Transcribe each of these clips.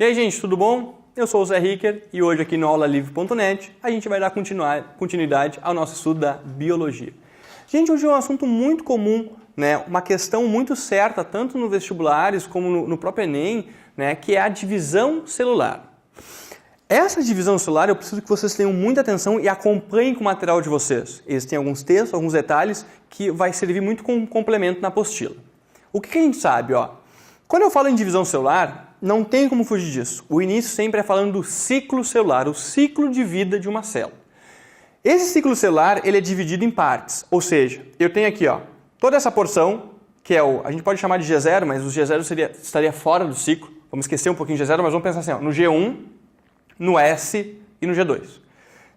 E aí, gente, tudo bom? Eu sou o Zé Ricker e hoje aqui no aulalivre.net a gente vai dar continuidade ao nosso estudo da biologia. Gente, hoje é um assunto muito comum, né? Uma questão muito certa, tanto no vestibulares como no próprio Enem, né? Que é a divisão celular. Essa divisão celular eu preciso que vocês tenham muita atenção e acompanhem com o material de vocês. Eles têm alguns textos, alguns detalhes que vai servir muito como complemento na apostila. O que a gente sabe, ó? Quando eu falo em divisão celular, não tem como fugir disso. O início sempre é falando do ciclo celular, o ciclo de vida de uma célula. Esse ciclo celular ele é dividido em partes, ou seja, eu tenho aqui ó, toda essa porção, que é a gente pode chamar de G0, mas o G0 estaria fora do ciclo. Vamos esquecer um pouquinho de G0, mas vamos pensar assim, ó, no G1, no S e no G2.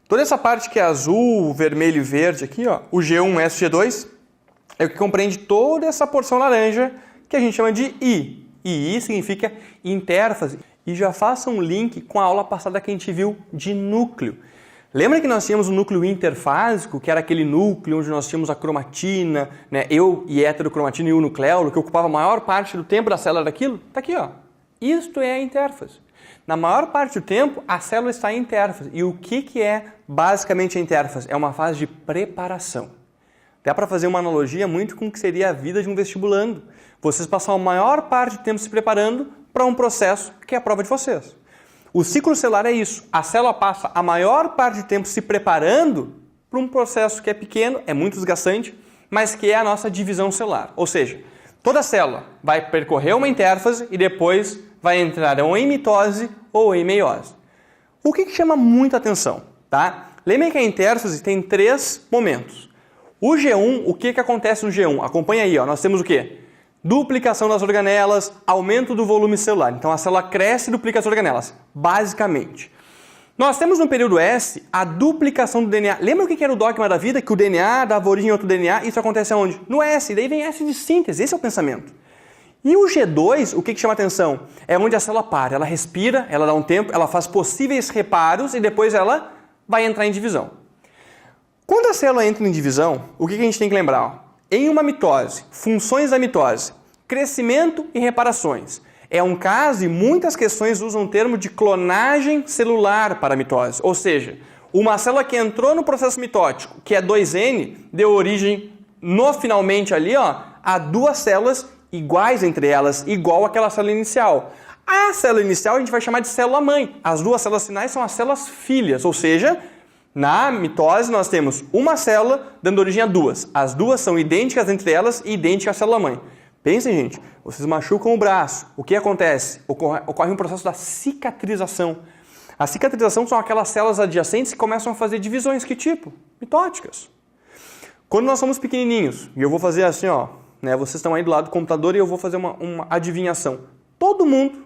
Toda essa parte que é azul, vermelho e verde aqui, ó, o G1, S e G2, é o que compreende toda essa porção laranja que a gente chama de I. E I significa intérfase. E já faça um link com a aula passada que a gente viu de núcleo. Lembra que nós tínhamos o núcleo interfásico, que era aquele núcleo onde nós tínhamos a cromatina, né, eu e heterocromatina e o nucleolo, que ocupava a maior parte do tempo da célula daquilo? Está aqui, ó. Isto é a intérfase. Na maior parte do tempo, a célula está em intérfase. E o que é basicamente a intérfase? É uma fase de preparação. Dá para fazer uma analogia muito com o que seria a vida de um vestibulando. Vocês passam a maior parte do tempo se preparando para um processo que é a prova de vocês. O ciclo celular é isso. A célula passa a maior parte do tempo se preparando para um processo que é pequeno, é muito desgastante, mas que é a nossa divisão celular. Ou seja, toda célula vai percorrer uma intérfase e depois vai entrar ou em mitose ou em meiose. O que chama muita atenção? Tá? Lembrem que a intérfase tem 3 momentos. O G1, o que acontece no G1? Acompanha aí, ó. Nós temos o quê? Duplicação das organelas, aumento do volume celular. Então a célula cresce e duplica as organelas, basicamente. Nós temos no período S a duplicação do DNA. Lembra o que era o dogma da vida? Que o DNA dava origem a outro DNA. Isso acontece aonde? No S. Daí vem S de síntese. Esse é o pensamento. E o G2, o que chama atenção? É onde a célula para. Ela respira, ela dá um tempo, ela faz possíveis reparos e depois ela vai entrar em divisão. Quando a célula entra em divisão, o que a gente tem que lembrar? Em uma mitose, funções da mitose, crescimento e reparações. É um caso e muitas questões usam o termo de clonagem celular para a mitose. Ou seja, uma célula que entrou no processo mitótico, que é 2N, deu origem, finalmente ali, ó, a 2 células iguais entre elas, igual àquela célula inicial. A célula inicial a gente vai chamar de célula-mãe. As 2 células finais são as células filhas, ou seja, na mitose nós temos uma célula dando origem a 2. As 2 são idênticas entre elas e idênticas à célula-mãe. Pensem, gente, vocês machucam o braço. O que acontece? Ocorre um processo da cicatrização. A cicatrização são aquelas células adjacentes que começam a fazer divisões. Que tipo? Mitóticas. Quando nós somos pequenininhos, e eu vou fazer assim, ó, né, vocês estão aí do lado do computador e eu vou fazer uma adivinhação. Todo mundo,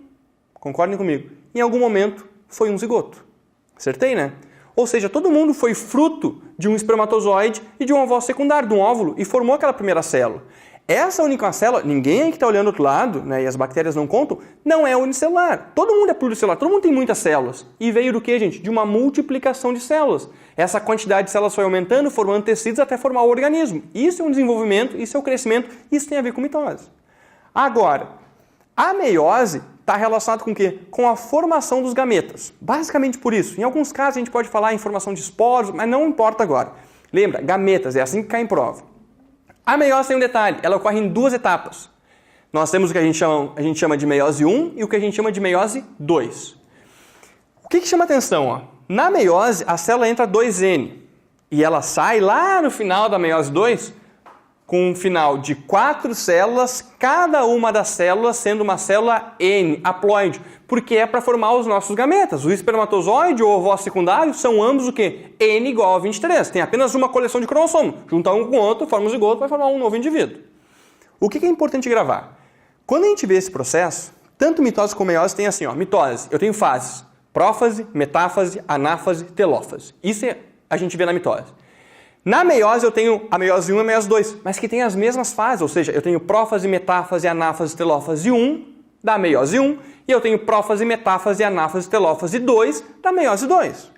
concordem comigo, em algum momento foi um zigoto. Acertei, né? Ou seja, todo mundo foi fruto de um espermatozoide e de um ovário secundário, de um óvulo, e formou aquela primeira célula. Essa única célula, ninguém que está olhando do outro lado, né, e as bactérias não contam, não é unicelular. Todo mundo é pluricelular, todo mundo tem muitas células. E veio do que, gente? De uma multiplicação de células. Essa quantidade de células foi aumentando, formando tecidos até formar o organismo. Isso é um desenvolvimento, isso é o crescimento, isso tem a ver com mitose. Agora, a meiose está relacionado com o quê? Com a formação dos gametas. Basicamente por isso. Em alguns casos a gente pode falar em formação de esporos, mas não importa agora. Lembra, gametas, é assim que cai em prova. A meiose tem um detalhe, ela ocorre em 2 etapas. Nós temos o que a gente chama de meiose 1 e o que a gente chama de meiose 2. O que chama atenção? Ó? Na meiose, a célula entra 2N e ela sai lá no final da meiose 2 com um final de 4 células, cada uma das células sendo uma célula N, haploide, porque é para formar os nossos gametas. O espermatozoide ou o ovário secundário são ambos o quê? N igual a 23. Tem apenas uma coleção de cromossomos. Juntar um com o outro, forma um zigoto, vai formar um novo indivíduo. O que é importante gravar? Quando a gente vê esse processo, tanto mitose como meiose tem assim, ó, mitose, eu tenho fases, prófase, metáfase, anáfase, telófase. Isso a gente vê na mitose. Na meiose eu tenho a meiose 1 e a meiose 2, mas que tem as mesmas fases, ou seja, eu tenho prófase, metáfase, anáfase, telófase 1 da meiose 1 e eu tenho prófase, metáfase, anáfase, telófase 2 da meiose 2.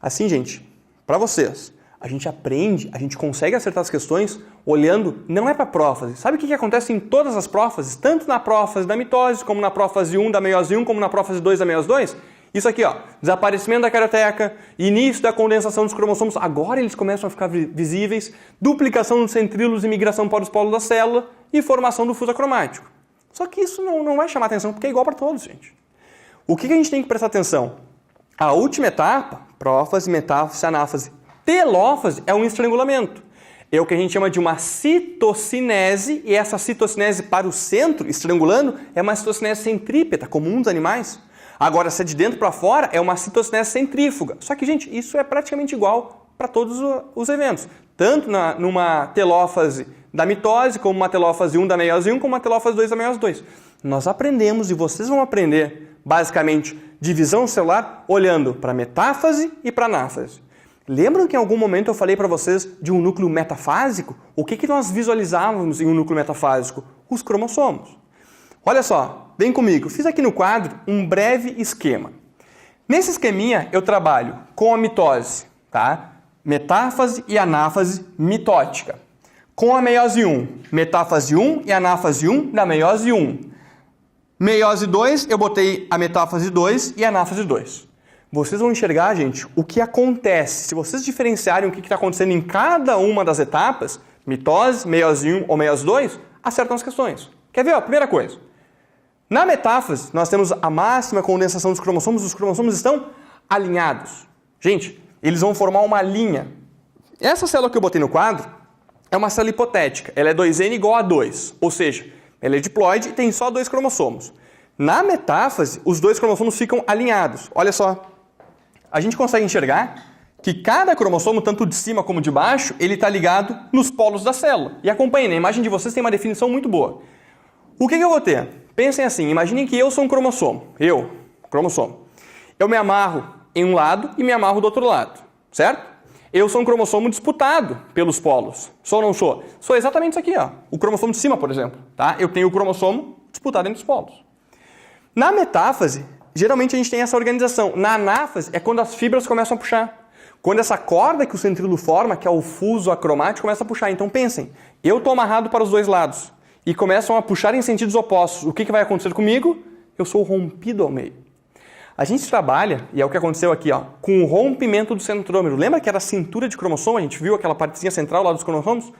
Assim, gente, para vocês, A gente aprende, a gente consegue acertar as questões olhando, não é para a prófase. Sabe o que acontece em todas as prófases? Tanto na prófase da mitose, como na prófase 1 da meiose 1, como na prófase 2 da meiose 2? Isso aqui, ó, desaparecimento da carioteca, início da condensação dos cromossomos, agora eles começam a ficar visíveis, duplicação dos centríolos e migração para os polos da célula e formação do fuso acromático. Só que isso não vai chamar atenção porque é igual para todos, gente. O que a gente tem que prestar atenção? A última etapa, prófase, metáfase, anáfase, telófase é um estrangulamento. É o que a gente chama de uma citocinese, e essa citocinese para o centro, estrangulando, é uma citocinese centrípeta, comum dos animais. Agora, se é de dentro para fora, é uma citocinese centrífuga. Só que, gente, isso é praticamente igual para todos os eventos. Tanto numa telófase da mitose, como uma telófase 1 da meiose 1, como uma telófase 2 da meiose 2. Nós aprendemos, e vocês vão aprender, basicamente, divisão celular olhando para metáfase e para anáfase. Lembram que em algum momento eu falei para vocês de um núcleo metafásico? O que nós visualizávamos em um núcleo metafásico? Os cromossomos. Olha só, vem comigo. Fiz aqui no quadro um breve esquema. Nesse esqueminha eu trabalho com a mitose, tá? Metáfase e anáfase mitótica. Com a meiose 1, metáfase 1 e anáfase 1 da meiose 1. Meiose 2, eu botei a metáfase 2 e a anáfase 2. Vocês vão enxergar, gente, o que acontece. Se vocês diferenciarem o que está acontecendo em cada uma das etapas, mitose, meiose 1 ou meiose 2, acertam as questões. Quer ver? Ó, primeira coisa. Na metáfase, nós temos a máxima condensação dos cromossomos. Os cromossomos estão alinhados. Gente, eles vão formar uma linha. Essa célula que eu botei no quadro é uma célula hipotética. Ela é 2N igual a 2. Ou seja, ela é diploide e tem só 2 cromossomos. Na metáfase, os 2 cromossomos ficam alinhados. Olha só. A gente consegue enxergar que cada cromossomo, tanto de cima como de baixo, ele está ligado nos polos da célula. E acompanhem, a imagem de vocês tem uma definição muito boa. O que eu vou ter? Pensem assim, imaginem que eu sou um cromossomo. Cromossomo. Eu me amarro em um lado e me amarro do outro lado, certo? Eu sou um cromossomo disputado pelos polos. Sou ou não sou? Sou exatamente isso aqui, ó. O cromossomo de cima, por exemplo. Tá? Eu tenho o cromossomo disputado entre os polos. Na metáfase, geralmente a gente tem essa organização. Na anáfase é quando as fibras começam a puxar. Quando essa corda que o centríolo forma, que é o fuso acromático, começa a puxar. Então pensem, eu estou amarrado para os dois lados e começam a puxar em sentidos opostos. O que vai acontecer comigo? Eu sou rompido ao meio. A gente trabalha, e é o que aconteceu aqui, ó, com o rompimento do centrômero. Lembra que era a cintura de cromossomo? A gente viu aquela partezinha central lá dos cromossomos?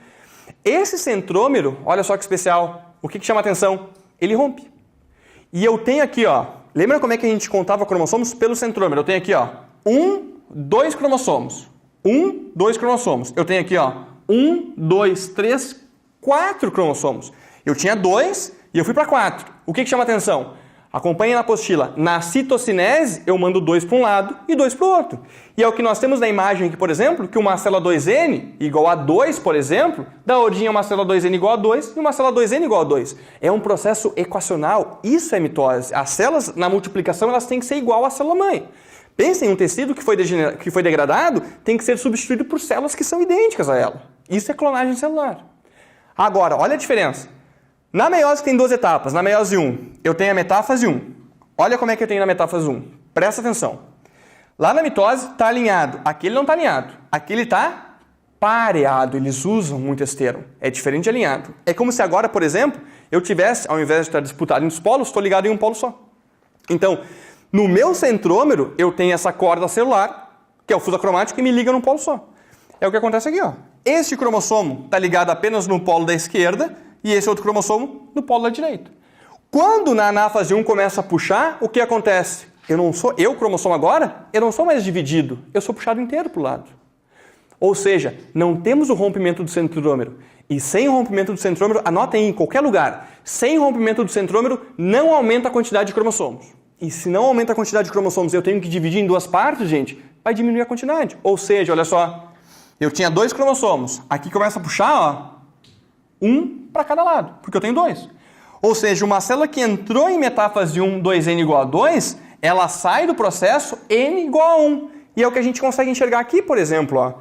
Esse centrômero, olha só que especial, o que chama atenção? Ele rompe. E eu tenho aqui, ó, lembra como é que a gente contava cromossomos? Pelo centrômero. Eu tenho aqui, ó, 2 cromossomos. 2 cromossomos. Eu tenho aqui, ó, 2, 3, 4 cromossomos. Eu tinha 2 e eu fui para 4. O que chama atenção? Acompanhe na apostila. Na citocinese, eu mando 2 para um lado e 2 para o outro. E é o que nós temos na imagem aqui, por exemplo, que uma célula 2N igual a 2, por exemplo, dá origem a uma célula 2N igual a 2 e uma célula 2N igual a 2. É um processo equacional. Isso é mitose. As células, na multiplicação, elas têm que ser igual à célula-mãe. Pensem, um tecido que foi degradado tem que ser substituído por células que são idênticas a ela. Isso é clonagem celular. Agora, olha a diferença. Na meiose tem 2 etapas. Na meiose 1, eu tenho a metáfase 1. Olha como é que eu tenho na metáfase 1. Presta atenção. Lá na mitose está alinhado. Aqui ele não está alinhado. Aqui ele está pareado. Eles usam muito esse termo. É diferente de alinhado. É como se agora, por exemplo, eu tivesse, ao invés de estar disputado entre os polos, estou ligado em um polo só. Então, no meu centrômero, eu tenho essa corda celular, que é o fuso acromático, que me liga num polo só. É o que acontece aqui, ó. Este cromossomo está ligado apenas no polo da esquerda e esse outro cromossomo no polo da direita. Quando na anáfase 1 começa a puxar, o que acontece? Eu cromossomo agora, eu não sou mais dividido, eu sou puxado inteiro para o lado. Ou seja, não temos o rompimento do centrômero. E sem o rompimento do centrômero, anotem em qualquer lugar, sem rompimento do centrômero não aumenta a quantidade de cromossomos. E se não aumenta a quantidade de cromossomos, eu tenho que dividir em 2 partes, gente, vai diminuir a quantidade. Ou seja, olha só, eu tinha 2 cromossomos, aqui começa a puxar, ó, 1 para cada lado, porque eu tenho 2. Ou seja, uma célula que entrou em metáfase 1, 2N igual a 2, ela sai do processo N igual a 1. E é o que a gente consegue enxergar aqui, por exemplo. Ó.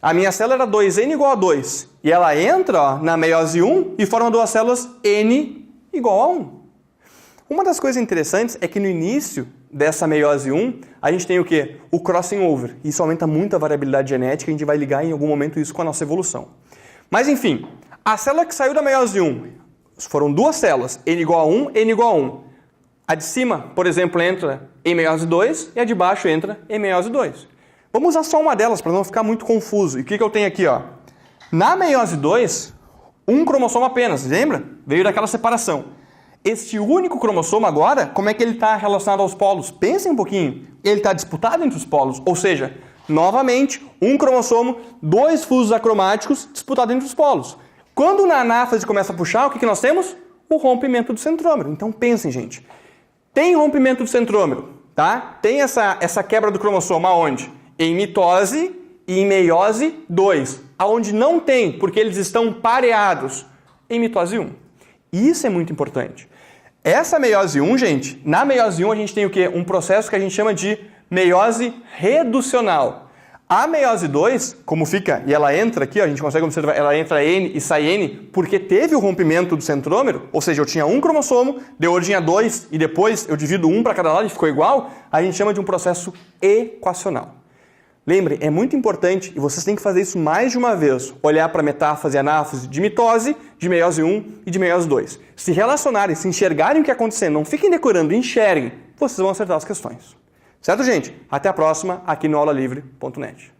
A minha célula era 2N igual a 2. E ela entra, ó, na meiose 1 e forma 2 células N igual a 1. Uma das coisas interessantes é que no início dessa meiose 1, a gente tem o quê? O crossing over. Isso aumenta muito a variabilidade genética, a gente vai ligar em algum momento isso com a nossa evolução. Mas enfim, a célula que saiu da meiose 1, foram duas células, N igual a 1, N igual a 1. A de cima, por exemplo, entra em meiose 2 e a de baixo entra em meiose 2. Vamos usar só uma delas para não ficar muito confuso. E o que eu tenho aqui? Ó? Na meiose 2, um cromossomo apenas, lembra? Veio daquela separação. Este único cromossomo agora, como é que ele está relacionado aos polos? Pensem um pouquinho. Ele está disputado entre os polos, ou seja, novamente, um cromossomo, dois fusos acromáticos disputados entre os polos. Quando na anáfase começa a puxar, o que nós temos? O rompimento do centrômero. Então pensem, gente. Tem rompimento do centrômero, tá? Tem essa quebra do cromossomo aonde? Em mitose e em meiose 2. Aonde não tem, porque eles estão pareados, em mitose 1. Isso é muito importante. Essa meiose 1, gente, na meiose 1 a gente tem o quê? Um processo que a gente chama de meiose reducional. A meiose 2, como fica, e ela entra aqui, ó, a gente consegue observar, ela entra N e sai N, porque teve o rompimento do centrômero, ou seja, eu tinha um cromossomo, deu origem a 2, e depois eu divido um para cada lado e ficou igual, a gente chama de um processo equacional. Lembre, é muito importante, e vocês têm que fazer isso mais de uma vez, olhar para a metáfase e anáfase de mitose, de meiose 1 e de meiose 2. Se relacionarem, se enxergarem o que está acontecendo, não fiquem decorando, enxerguem, vocês vão acertar as questões. Certo, gente? Até a próxima, aqui no aulalivre.net.